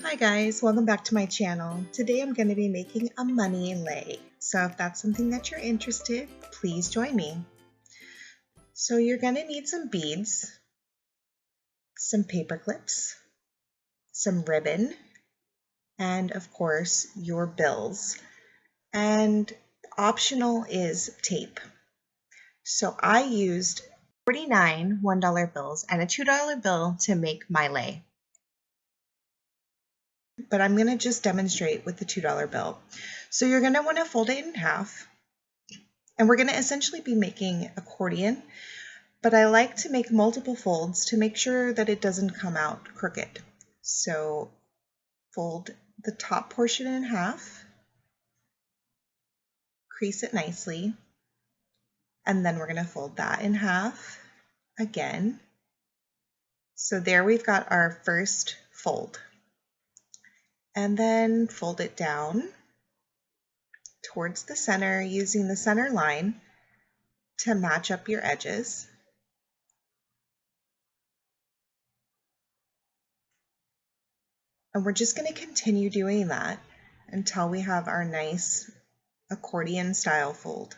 Hi guys, welcome back to my channel. Today I'm going to be making a money lei. So if that's something that you're interested, please join me. So you're going to need some beads, some paper clips, some ribbon, and of course your bills. And optional is tape. So I used 49 $1 bills and a $2 bill to make my lei. But I'm going to just demonstrate with the $2 bill. So you're going to want to fold it in half. And we're going to essentially be making accordion, but I like to make multiple folds to make sure that it doesn't come out crooked. So fold the top portion in half, crease it nicely, and then we're going to fold that in half again. So there we've got our first fold. And then fold it down towards the center using the center line to match up your edges. And we're just going to continue doing that until we have our nice accordion style fold.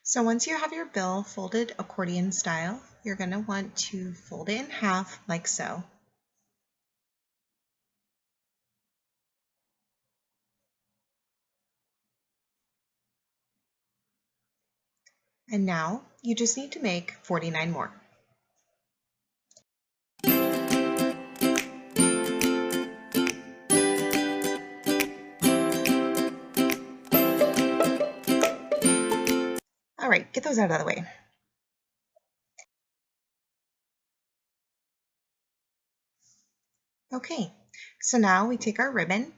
So once you have your bill folded accordion style, you're going to want to fold it in half like so. And now you just need to make 49 more. All right, get those out of the way. Okay, so now we take our ribbon.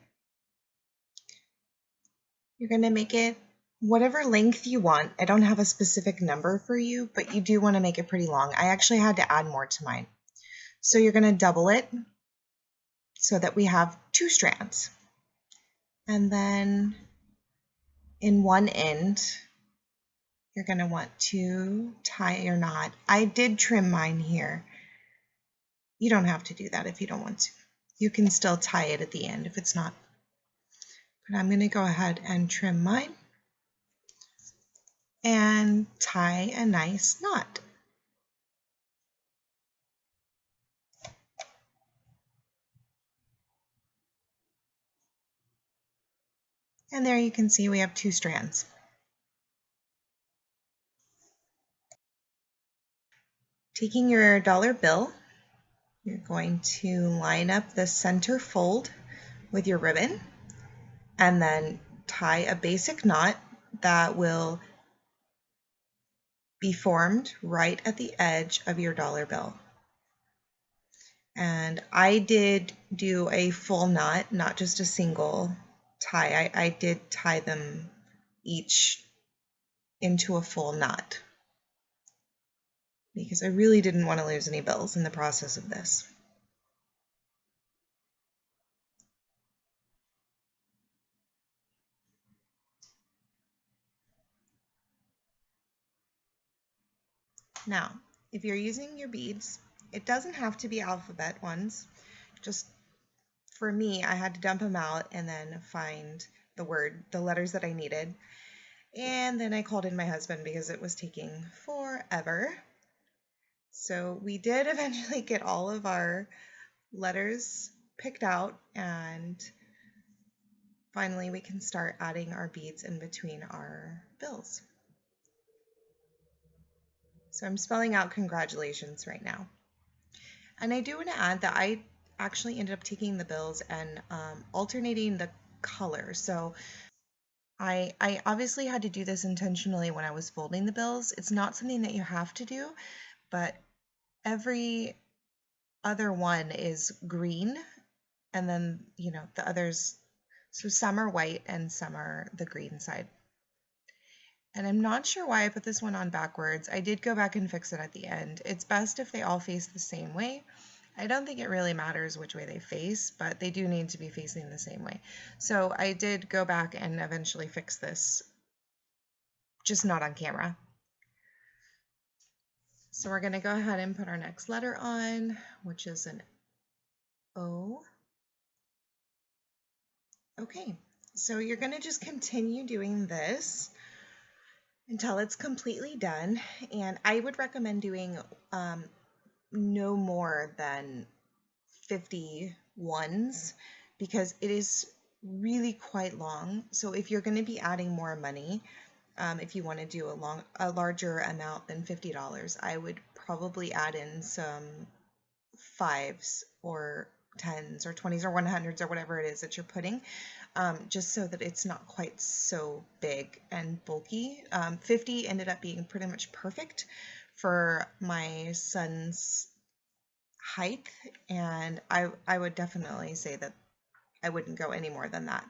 You're going to make it whatever length you want. I don't have a specific number for you, but you do want to make it pretty long. I actually had to add more to mine. So you're going to double it so that we have 2 strands. And then in one end, you're going to want to tie your knot. I did trim mine here. You don't have to do that if you don't want to. You can still tie it at the end if it's not. But I'm going to go ahead and trim mine and tie a nice knot. And there you can see we have 2 strands. Taking your dollar bill, you're going to line up the center fold with your ribbon and then tie a basic knot that will be formed right at the edge of your dollar bill. And I did do a full knot, not just a single tie. I did tie them each into a full knot because I really didn't want to lose any bills in the process of this. Now, if you're using your beads, it doesn't have to be alphabet ones. Just for me, I had to dump them out and then find the letters that I needed. And then I called in my husband because it was taking forever. So we did eventually get all of our letters picked out, and finally we can start adding our beads in between our bills. So I'm spelling out congratulations right now. And I do want to add that I actually ended up taking the bills and alternating the color. So I obviously had to do this intentionally when I was folding the bills. It's not something that you have to do, but every other one is green, and then, the others, so some are white and some are the green side. And I'm not sure why I put this one on backwards. I did go back and fix it at the end. It's best if they all face the same way. I don't think it really matters which way they face, but they do need to be facing the same way. So I did go back and eventually fix this, just not on camera. So we're going to go ahead and put our next letter on, which is an O. Okay, so you're going to just continue doing this until it's completely done. And I would recommend doing no more than 50 ones because it is really quite long. So if you're going to be adding more money, if you want to do a larger amount than $50, I would probably add in some fives or tens or 20s or 100s or whatever it is that you're putting, just so that it's not quite so big and bulky. 50 ended up being pretty much perfect for my son's height, and I would definitely say that I wouldn't go any more than that.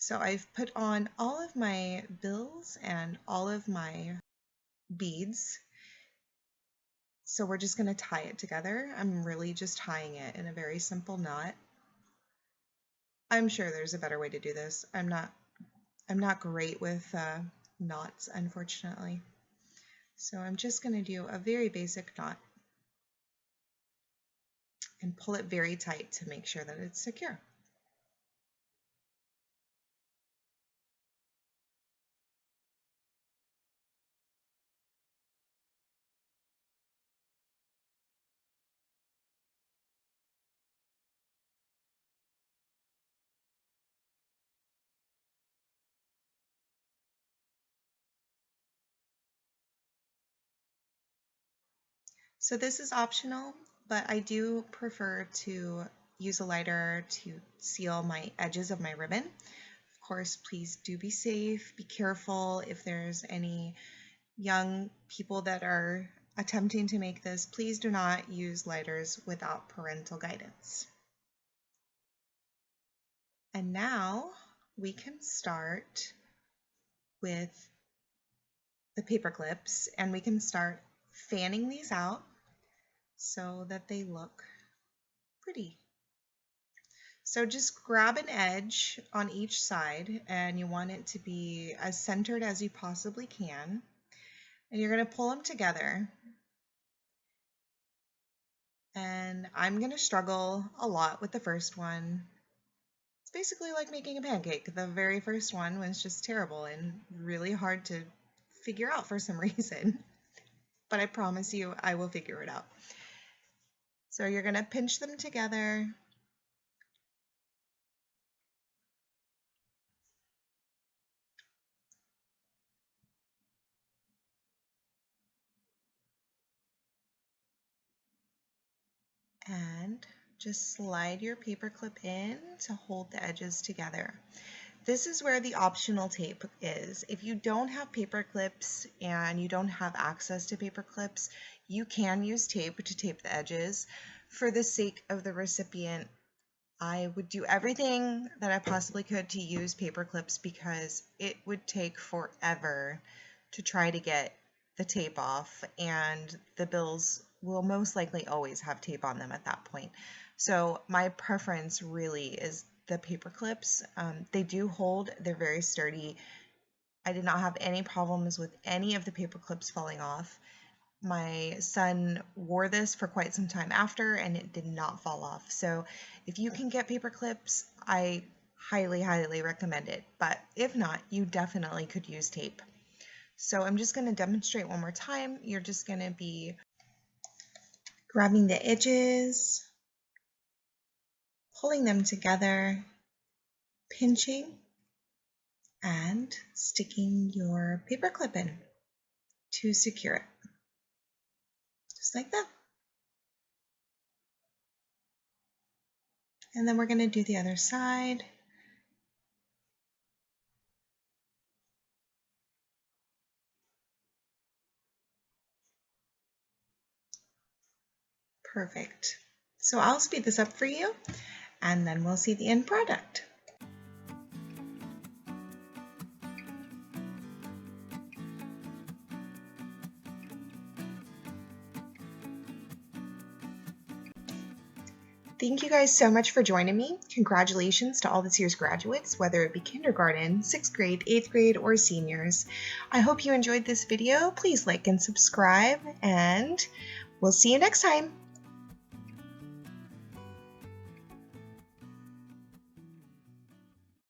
So I've put on all of my bills and all of my beads. So we're just going to tie it together. I'm really just tying it in a very simple knot. I'm sure there's a better way to do this. I'm not great with knots, unfortunately. So I'm just going to do a very basic knot and pull it very tight to make sure that it's secure. So this is optional, but I do prefer to use a lighter to seal my edges of my ribbon. Of course, please do be safe, be careful. If there's any young people that are attempting to make this, please do not use lighters without parental guidance. And now we can start with the paper clips, and we can start fanning these out so that they look pretty. So just grab an edge on each side, and you want it to be as centered as you possibly can. And you're going to pull them together. And I'm going to struggle a lot with the first one. It's basically like making a pancake. The very first one was just terrible and really hard to figure out for some reason. But I promise you, I will figure it out. So you're going to pinch them together. And just slide your paper clip in to hold the edges together. This is where the optional tape is. If you don't have paper clips and you don't have access to paper clips, you can use tape to tape the edges. For the sake of the recipient, I would do everything that I possibly could to use paper clips because it would take forever to try to get the tape off, and the bills will most likely always have tape on them at that point. So my preference really is the paper clips. They do hold, they're very sturdy. I did not have any problems with any of the paper clips falling off. My son wore this for quite some time after, and it did not fall off. So if you can get paper clips, I highly, highly recommend it. But if not, you definitely could use tape. So I'm just going to demonstrate one more time. You're just going to be grabbing the edges, pulling them together, pinching, and sticking your paper clip in to secure it. Just like that. And then we're going to do the other side. Perfect. So I'll speed this up for you, and then we'll see the end product. Thank you guys so much for joining me. Congratulations to all this year's graduates, whether it be kindergarten, 6th grade, 8th grade, or seniors. I hope you enjoyed this video. Please like and subscribe, and we'll see you next time.